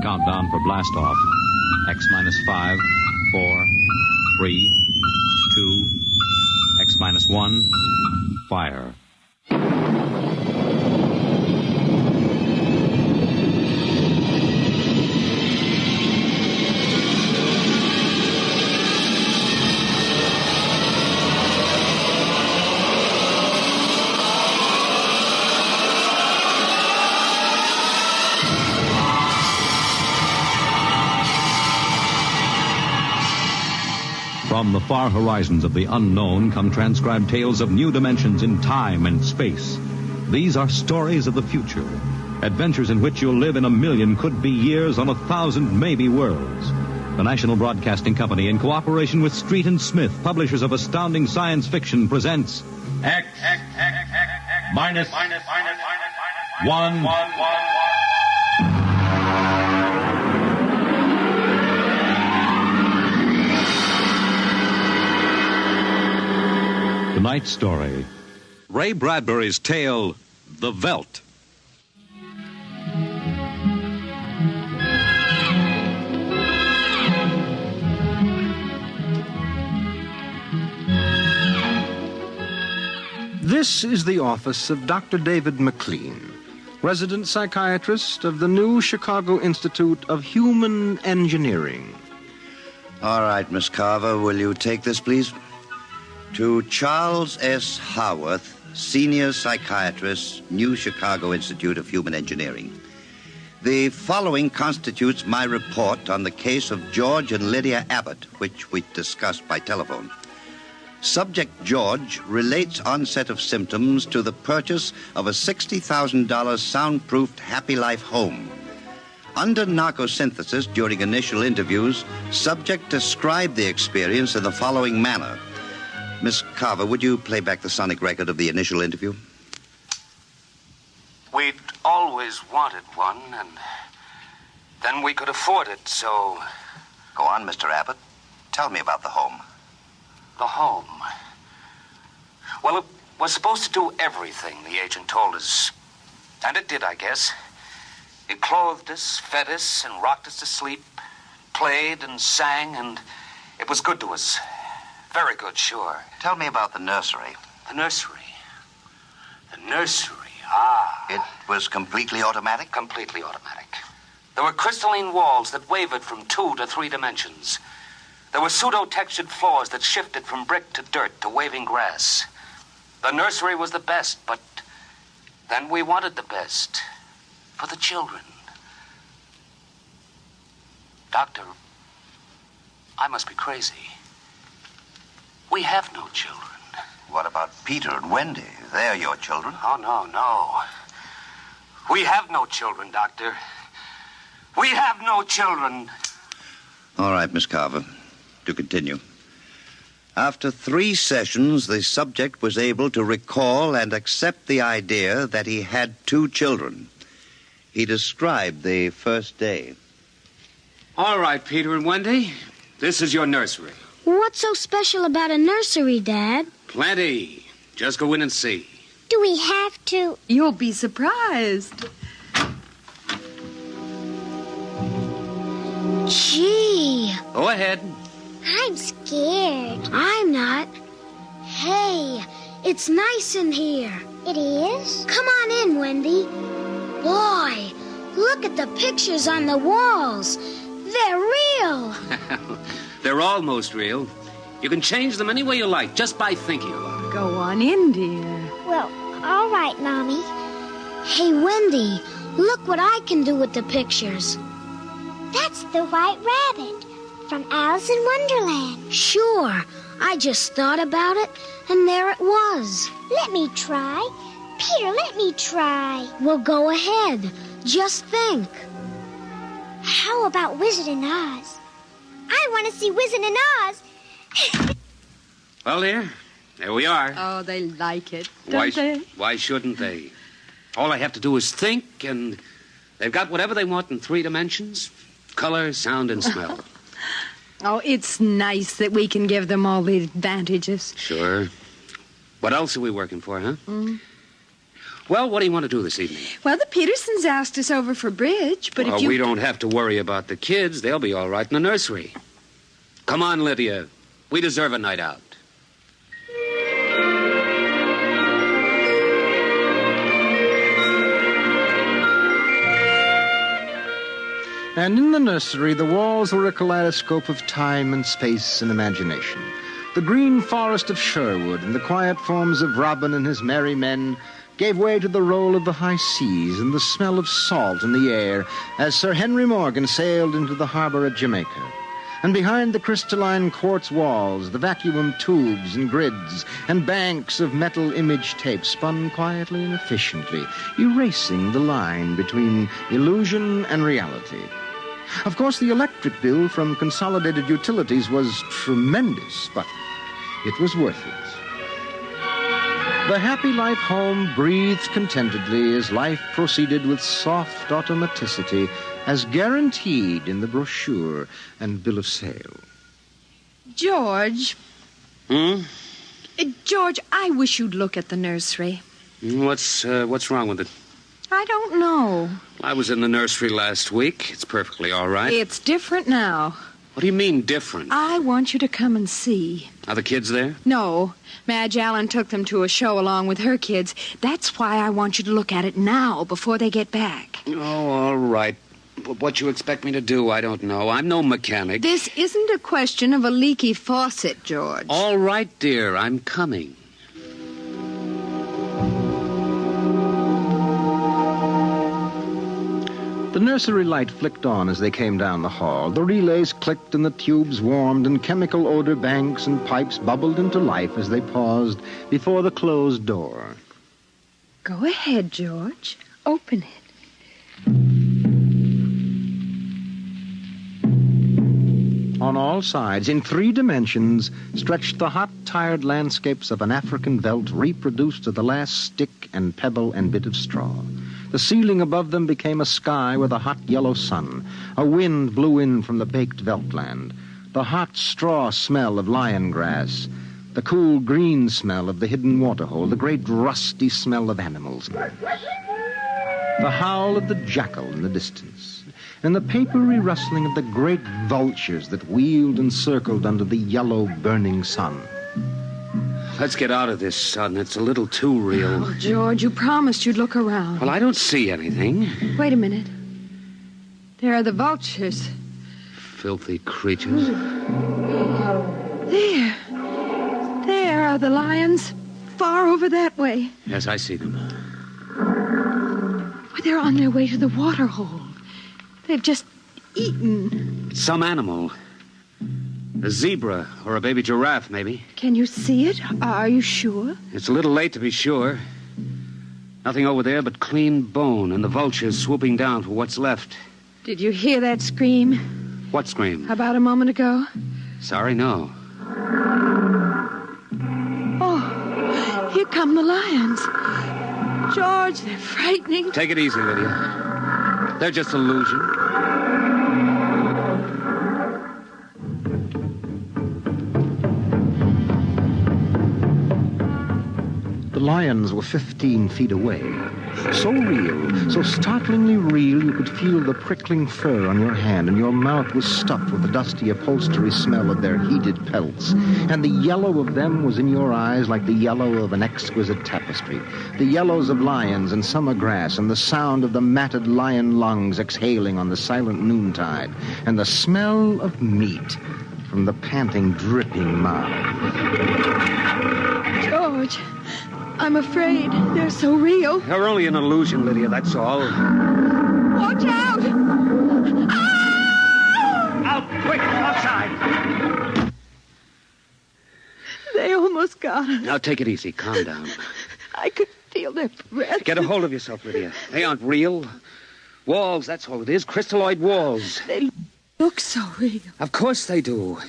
countdown for blast-off. X minus 5, 4, 3, 2, X minus 1, fire. From the far horizons of the unknown come transcribed tales of new dimensions in time and space. These are stories of the future, adventures in which you'll live in a million could-be years on 1,000 maybe worlds. The National Broadcasting Company, in cooperation with Street and Smith, publishers of astounding science fiction, presents X minus 1. Tonight's story, Ray Bradbury's tale, The Veldt. This is the office of Dr. David McLean, resident psychiatrist of the new Chicago Institute of Human Engineering. All right, Miss Carver, will you take this, please? To Charles S. Haworth, senior psychiatrist, New Chicago Institute of Human Engineering. The following constitutes my report on the case of George and Lydia Abbott, which we discussed by telephone. Subject George relates onset of symptoms to the purchase of a $60,000 soundproofed Happy Life home. Under narcosynthesis during initial interviews, subject described the experience in the following manner. Miss Carver, would you play back the sonic record of the initial interview? We'd always wanted one, and then we could afford it, so... Go on, Mr. Abbott. Tell me about the home. The home. Well, it was supposed to do everything, the agent told us. And it did, I guess. It clothed us, fed us, and rocked us to sleep, played and sang, and it was good to us. Very good, sure. Tell me about the nursery. The nursery. The nursery, It was completely automatic? Completely automatic. There were crystalline walls that wavered from 2 to 3 dimensions. There were pseudo-textured floors that shifted from brick to dirt to waving grass. The nursery was the best, but then we wanted the best for the children. Doctor, I must be crazy. We have no children. What about Peter and Wendy? They're your children. Oh, no. We have no children, Doctor. We have no children. All right, Miss Carver. To continue. After 3 sessions, the subject was able to recall and accept the idea that he had 2 children. He described the first day. All right, Peter and Wendy. This is your nursery. What's so special about a nursery, Dad? Plenty. Just go in and see. Do we have to? You'll be surprised. Gee. Go ahead. I'm scared. I'm not. Hey, it's nice in here. It is? Come on in, Wendy. Boy, look at the pictures on the walls. They're real. They're almost real. You can change them any way you like, just by thinking about it. Go on in, dear. Well, all right, Mommy. Hey, Wendy, look what I can do with the pictures. That's the White Rabbit from Alice in Wonderland. Sure. I just thought about it, and there it was. Let me try. Peter, let me try. Well, go ahead. Just think. How about Wizard in Oz? I want to see Wizard in Oz. Well, dear, there we are. Oh, they like it, don't they? Why shouldn't they? All I have to do is think, and they've got whatever they want in 3 dimensions. Color, sound, and smell. Oh, it's nice that we can give them all the advantages. Sure. What else are we working for, huh? Well, what do you want to do this evening? Well, the Petersons asked us over for bridge, but if you... we don't have to worry about the kids. They'll be all right in the nursery. Come on, Lydia. We deserve a night out. And in the nursery, the walls were a kaleidoscope of time and space and imagination. The green forest of Sherwood and the quiet forms of Robin and his merry men gave way to the roll of the high seas and the smell of salt in the air as Sir Henry Morgan sailed into the harbor at Jamaica. And behind the crystalline quartz walls, the vacuum tubes and grids and banks of metal image tape spun quietly and efficiently, erasing the line between illusion and reality. Of course, the electric bill from Consolidated Utilities was tremendous, but it was worth it. The happy life home breathed contentedly as life proceeded with soft automaticity as guaranteed in the brochure and bill of sale. George. George, I wish you'd look at the nursery. What's wrong with it? I don't know. I was in the nursery last week. It's perfectly all right. It's different now. What do you mean, different? I want you to come and see. Are the kids there? No. Madge Allen took them to a show along with her kids. That's why I want you to look at it now, before they get back. Oh, all right. What you expect me to do, I don't know. I'm no mechanic. This isn't a question of a leaky faucet, George. All right, dear. I'm coming. The nursery light flicked on as they came down the hall. The relays clicked and the tubes warmed and chemical odor banks and pipes bubbled into life as they paused before the closed door. Go ahead, George. Open it. On all sides, in 3 dimensions, stretched the hot, tired landscapes of an African veldt reproduced to the last stick and pebble and bit of straw. The ceiling above them became a sky with a hot yellow sun. A wind blew in from the baked veldtland. The hot straw smell of lion grass. The cool green smell of the hidden waterhole. The great rusty smell of animals. The howl of the jackal in the distance. And the papery rustling of the great vultures that wheeled and circled under the yellow burning sun. Let's get out of this, son. It's a little too real. Oh, George, you promised you'd look around. Well, I don't see anything. Wait a minute. There are the vultures. Filthy creatures. There are the lions. Far over that way. Yes, I see them. Well, they're on their way to the waterhole. They've just eaten. It's some animal. A zebra or a baby giraffe, maybe. Can you see it? Are you sure? It's a little late to be sure. Nothing over there but clean bone and the vultures swooping down for what's left. Did you hear that scream? What scream? About a moment ago. Sorry, no. Oh, here come the lions. George, they're frightening. Take it easy, Lydia. They're just illusion. The lions were 15 feet away. So real, so startlingly real, you could feel the prickling fur on your hand, and your mouth was stuffed with the dusty upholstery smell of their heated pelts. And the yellow of them was in your eyes like the yellow of an exquisite tapestry. The yellows of lions and summer grass, and the sound of the matted lion lungs exhaling on the silent noontide, and the smell of meat from the panting, dripping mouth. George, I'm afraid they're so real. They're only an illusion, Lydia, that's all. Watch out! Ah! Out, quick, outside! They almost got us. Now, take it easy, calm down. I could feel their breath. Get a hold of yourself, Lydia. They aren't real. Walls, that's all it is, crystalloid walls. They look so real. Of course they do.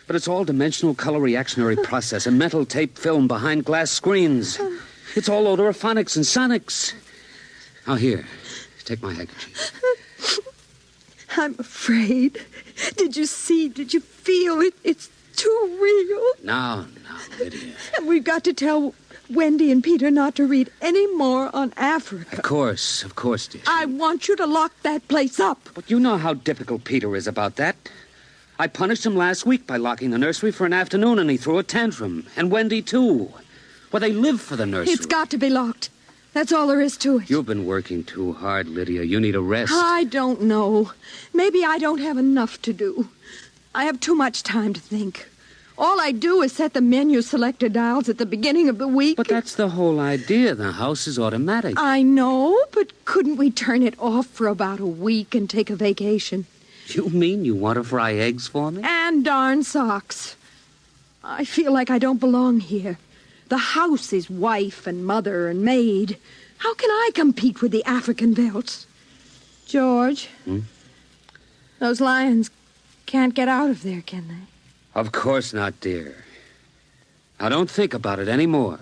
But it's all dimensional color reactionary process, a mental tape film behind glass screens. It's all odorophonics and sonics. Now here, take my handkerchief. I'm afraid. Did you see? Did you feel it? It's too real. No, Lydia. And we've got to tell Wendy and Peter not to read any more on Africa. Of course, dear. I want you to lock that place up. But you know how difficult Peter is about that. I punished him last week by locking the nursery for an afternoon, and he threw a tantrum. And Wendy, too. Well, they live for the nursery. It's got to be locked. That's all there is to it. You've been working too hard, Lydia. You need a rest. I don't know. Maybe I don't have enough to do. I have too much time to think. All I do is set the menu selector dials at the beginning of the week. But that's the whole idea. The house is automatic. I know, but couldn't we turn it off for about a week and take a vacation? You mean you want to fry eggs for me? And darn socks. I feel like I don't belong here. The house is wife and mother and maid. How can I compete with the African Veldts? George, those lions can't get out of there, can they? Of course not, dear. Now, don't think about it anymore.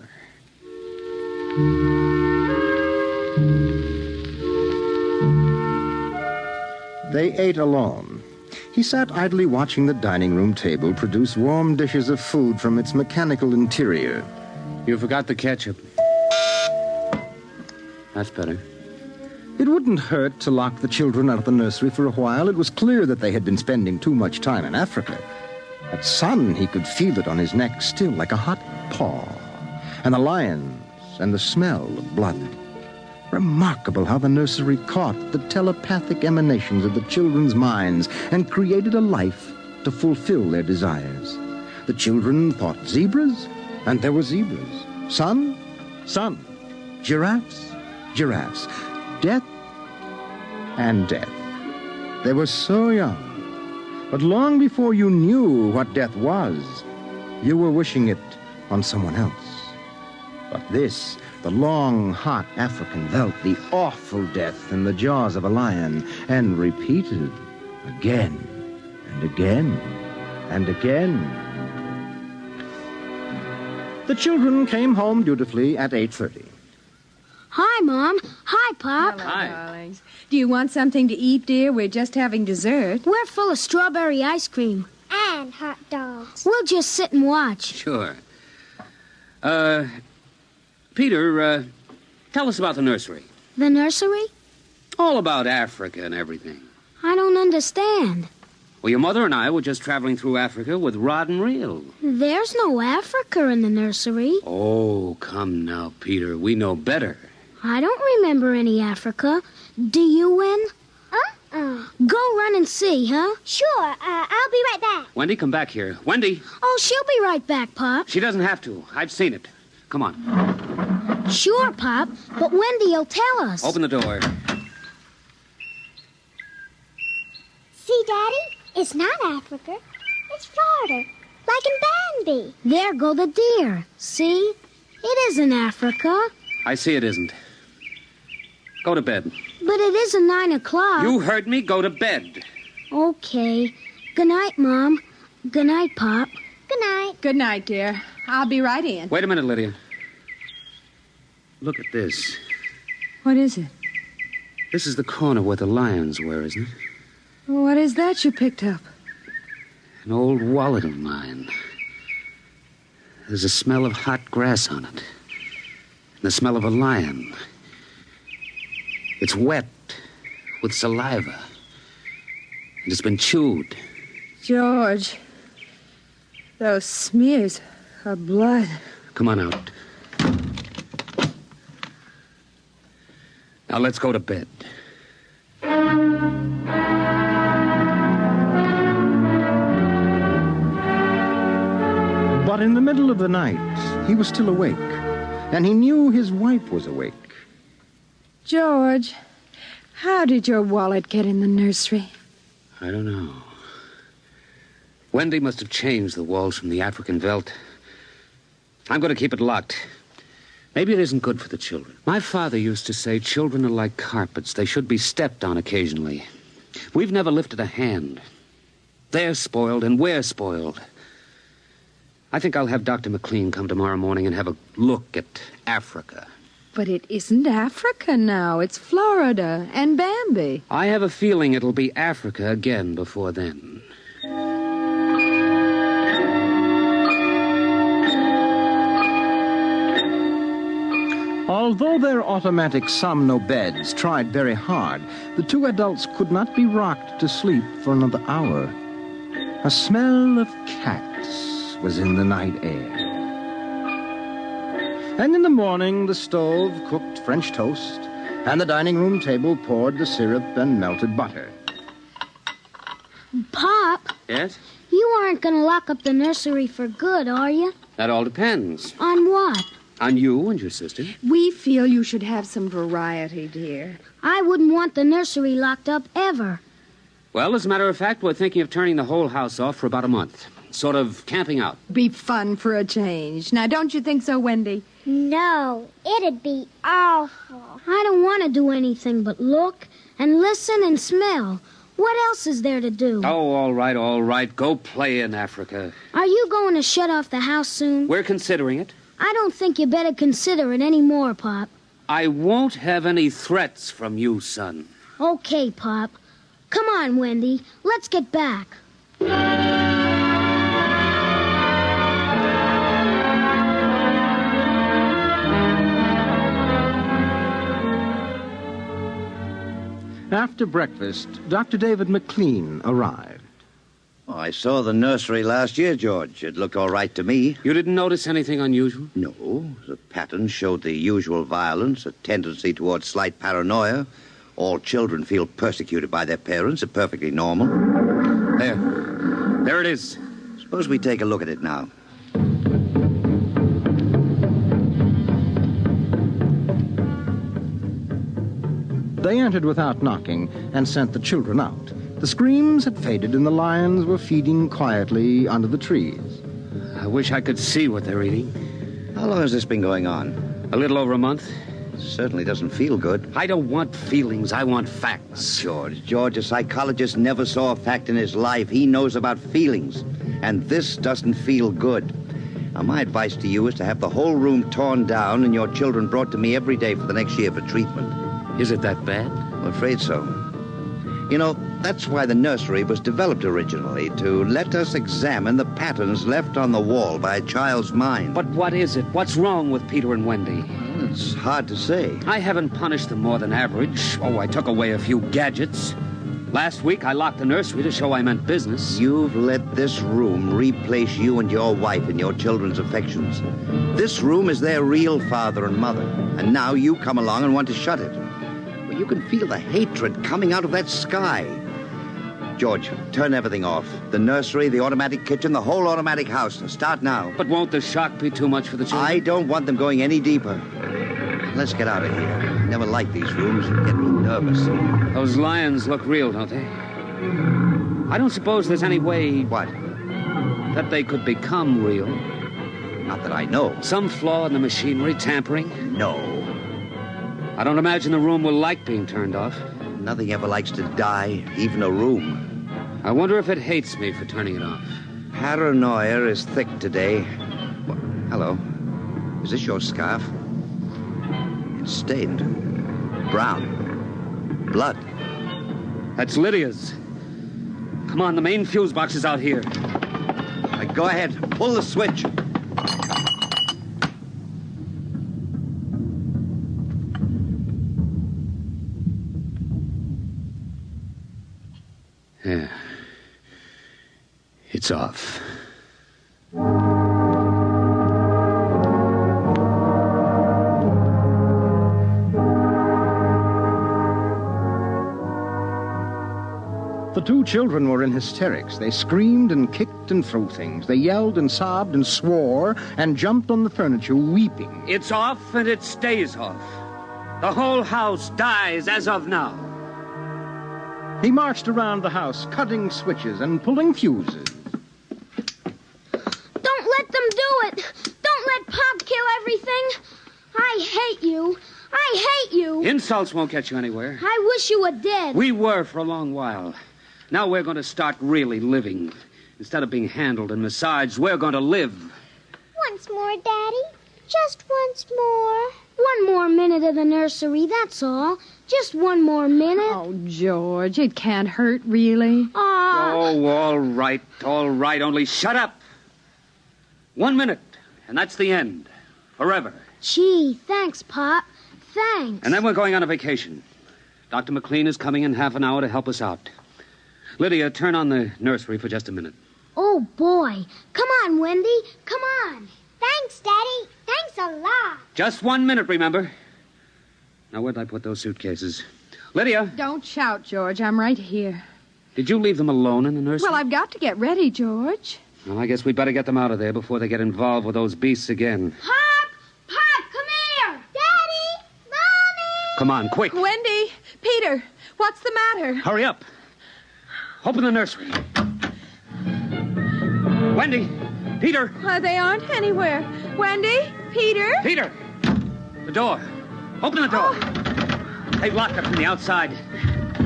They ate alone. He sat idly watching the dining room table produce warm dishes of food from its mechanical interior. You forgot the ketchup. That's better. It wouldn't hurt to lock the children out of the nursery for a while. It was clear that they had been spending too much time in Africa. At sun, he could feel it on his neck still, like a hot paw. And the lions, and the smell of blood. Remarkable how the nursery caught the telepathic emanations of the children's minds and created a life to fulfill their desires. The children thought zebras, and there were zebras. Sun, sun. Giraffes, giraffes. Death, and death. They were so young. But long before you knew what death was, you were wishing it on someone else. But this, the long, hot African Veldt, the awful death in the jaws of a lion, and repeated again and again and again. The children came home dutifully at 8:30. Hi, Mom. Hi, Pop. Hello, Hi. darlings. Do you want something to eat, dear? We're just having dessert. We're full of strawberry ice cream. And hot dogs. We'll just sit and watch. Sure. Peter, tell us about the nursery. The nursery? All about Africa and everything. I don't understand. Well, your mother and I were just traveling through Africa with rod and reel. There's no Africa in the nursery. Oh, come now, Peter. We know better. I don't remember any Africa. Do you, Wen? Go run and see, huh? Sure, I'll be right back. Wendy, come back here. Wendy! Oh, she'll be right back, Pop. She doesn't have to. I've seen it. Come on. Sure, Pop, but Wendy'll tell us. Open the door. See, Daddy? It's not Africa. It's Florida. Like in Bambi. There go the deer. See? It isn't Africa. I see it isn't. Go to bed. But it isn't 9 o'clock. You heard me. Go to bed. Okay. Good night, Mom. Good night, Pop. Good night. Good night, dear. I'll be right in. Wait a minute, Lydia. Look at this. What is it? This is the corner where the lions were, isn't it? What is that you picked up? An old wallet of mine. There's a smell of hot grass on it. And the smell of a lion. It's wet with saliva. And it's been chewed. George, those smears of blood. Come on out. Now let's go to bed. But in the middle of the night, he was still awake, and he knew his wife was awake. George, how did your wallet get in the nursery? I don't know. Wendy must have changed the walls from the African Veldt. I'm going to keep it locked. Maybe it isn't good for the children. My father used to say children are like carpets. They should be stepped on occasionally. We've never lifted a hand. They're spoiled and we're spoiled. I think I'll have Dr. McLean come tomorrow morning and have a look at Africa. But it isn't Africa now. It's Florida and Bambi. I have a feeling it'll be Africa again before then. Although their automatic somno beds tried very hard, the two adults could not be rocked to sleep for another hour. A smell of cats was in the night air. And in the morning, the stove cooked French toast, and the dining room table poured the syrup and melted butter. Pop, Yes? you aren't going to lock up the nursery for good, are you? That all depends. On what? On you and your sister. We feel you should have some variety, dear. I wouldn't want the nursery locked up ever. Well, as a matter of fact, we're thinking of turning the whole house off for about a month. Sort of camping out. Be fun for a change. Now, don't you think so, Wendy? No, it'd be awful. I don't want to do anything but look and listen and smell. What else is there to do? Oh, all right. Go play in Africa. Are you going to shut off the house soon? We're considering it. I don't think you better consider it any more, Pop. I won't have any threats from you, son. Okay, Pop. Come on, Wendy. Let's get back. After breakfast, Dr. David McLean arrived. Oh, I saw the nursery last year, George. It looked all right to me. You didn't notice anything unusual? No, the pattern showed the usual violence, a tendency towards slight paranoia. All children feel persecuted by their parents. It's perfectly normal. There it is. Suppose we take a look at it now. They entered without knocking and sent the children out. The screams had faded and the lions were feeding quietly under the trees. I wish I could see what they're eating. How long has this been going on? A little over a month. Certainly doesn't feel good. I don't want feelings. I want facts. George, a psychologist never saw a fact in his life. He knows about feelings. And this doesn't feel good. Now, my advice to you is to have the whole room torn down and your children brought to me every day for the next year for treatment. Is it that bad? I'm afraid so. You know, that's why the nursery was developed originally, to let us examine the patterns left on the wall by a child's mind. But what is it? What's wrong with Peter and Wendy? Well, it's hard to say. I haven't punished them more than average. Oh, I took away a few gadgets. Last week, I locked the nursery to show I meant business. You've let this room replace you and your wife in your children's affections. This room is their real father and mother, and now you come along and want to shut it. Well, you can feel the hatred coming out of that sky. George, turn everything off. The nursery, the automatic kitchen, the whole automatic house. Start now. But won't the shock be too much for the children? I don't want them going any deeper. Let's get out of here. I never like these rooms. They get me nervous. Those lions look real, don't they? I don't suppose there's any way... What? That they could become real. Not that I know. Some flaw in the machinery, tampering? No. I don't imagine the room will like being turned off. Nothing ever likes to die, even a room. I wonder if it hates me for turning it off. Paranoia is thick today. Well, hello. Is this your scarf? It's stained. Brown. Blood. That's Lydia's. Come on, the main fuse box is out here. Go ahead. Pull the switch. Yeah. It's off. The two children were in hysterics. They screamed and kicked and threw things. They yelled and sobbed and swore and jumped on the furniture, weeping. It's off and it stays off. The whole house dies as of now. He marched around the house, cutting switches and pulling fuses. Don't let them do it! Don't let Pop kill everything! I hate you! I hate you! Insults won't get you anywhere. I wish you were dead. We were for a long while. Now we're going to start really living. Instead of being handled and massaged, we're going to live. Once more, Daddy. Just once more. One more minute of the nursery, that's all. Just one more minute. Oh, George, it can't hurt, really. Oh, all right. Only shut up. 1 minute, and that's the end. Forever. Gee, thanks, Pop. Thanks. And then we're going on a vacation. Dr. McLean is coming in half an hour to help us out. Lydia, turn on the nursery for just a minute. Oh, boy. Come on, Wendy. Come on. Thanks, Daddy. Thanks a lot. Just 1 minute, remember? Now, where'd I put those suitcases? Lydia! Don't shout, George. I'm right here. Did you leave them alone in the nursery? Well, I've got to get ready, George. Well, I guess we'd better get them out of there before they get involved with those beasts again. Pop! Pop, come here! Daddy! Mommy! Come on, quick. Wendy! Peter! What's the matter? Hurry up. Open the nursery. Wendy! Peter! They aren't anywhere. Wendy? Peter? Peter! The door. Open the door. They've locked it from the outside.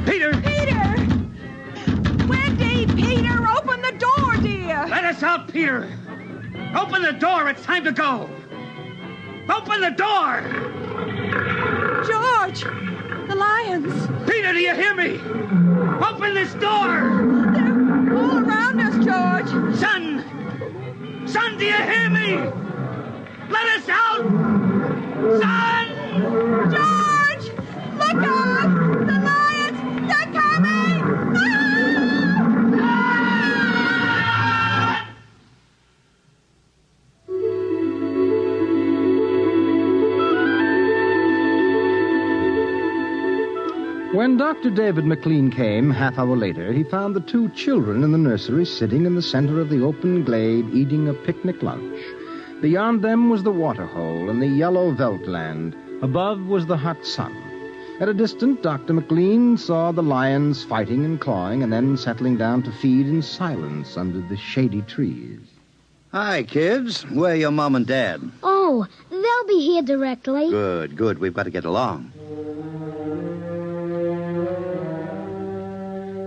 Peter! Peter! Wendy! Peter! Open the door, dear! Let us out, Peter! Open the door. It's time to go. Open the door! George! The lions! Peter, do you hear me? Open this door! They're all around us, George! Son! Son, do you hear me? Let us out! Son! George! Look out! The lions! They're coming! Ah! When Dr. David McLean came half hour later, he found the two children in the nursery sitting in the center of the open glade eating a picnic lunch. Beyond them was the waterhole and the yellow Veldt land. Above was the hot sun. At a distance, Dr. McLean saw the lions fighting and clawing and then settling down to feed in silence under the shady trees. Hi, kids. Where are your mom and dad? Oh, they'll be here directly. Good, good. We've got to get along.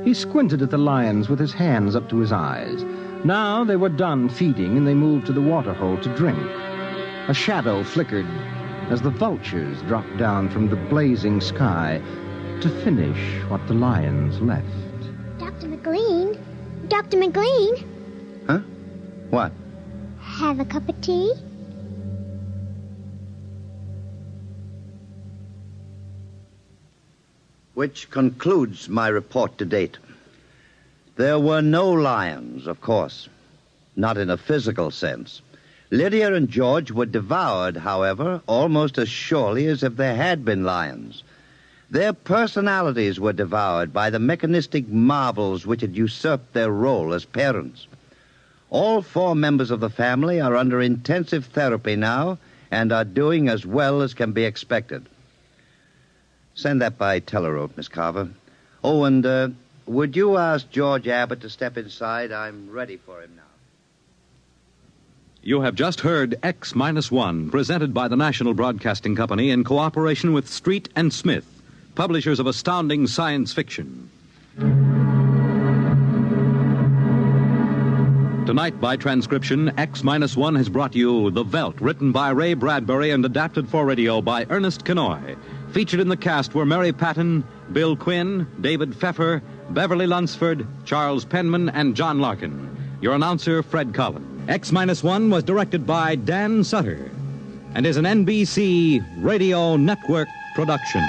He squinted at the lions with his hands up to his eyes. Now they were done feeding, and they moved to the waterhole to drink. A shadow flickered as the vultures dropped down from the blazing sky to finish what the lions left. Dr. McLean? Dr. McLean? Huh? What? Have a cup of tea? Which concludes my report to date. There were no lions, of course. Not in a physical sense. Lydia and George were devoured, however, almost as surely as if there had been lions. Their personalities were devoured by the mechanistic marvels which had usurped their role as parents. All four members of the family are under intensive therapy now and are doing as well as can be expected. Send that by telerope, Miss Carver. Oh, and would you ask George Abbott to step inside? I'm ready for him now. You have just heard X-1, presented by the National Broadcasting Company in cooperation with Street and Smith, publishers of astounding science fiction. Tonight, by transcription, X-1 has brought you The Veldt, written by Ray Bradbury and adapted for radio by Ernest Kenoy. Featured in the cast were Mary Patton, Bill Quinn, David Pfeffer, Beverly Lunsford, Charles Penman, and John Larkin. Your announcer, Fred Collins. X-1 was directed by Dan Sutter and is an NBC Radio Network production.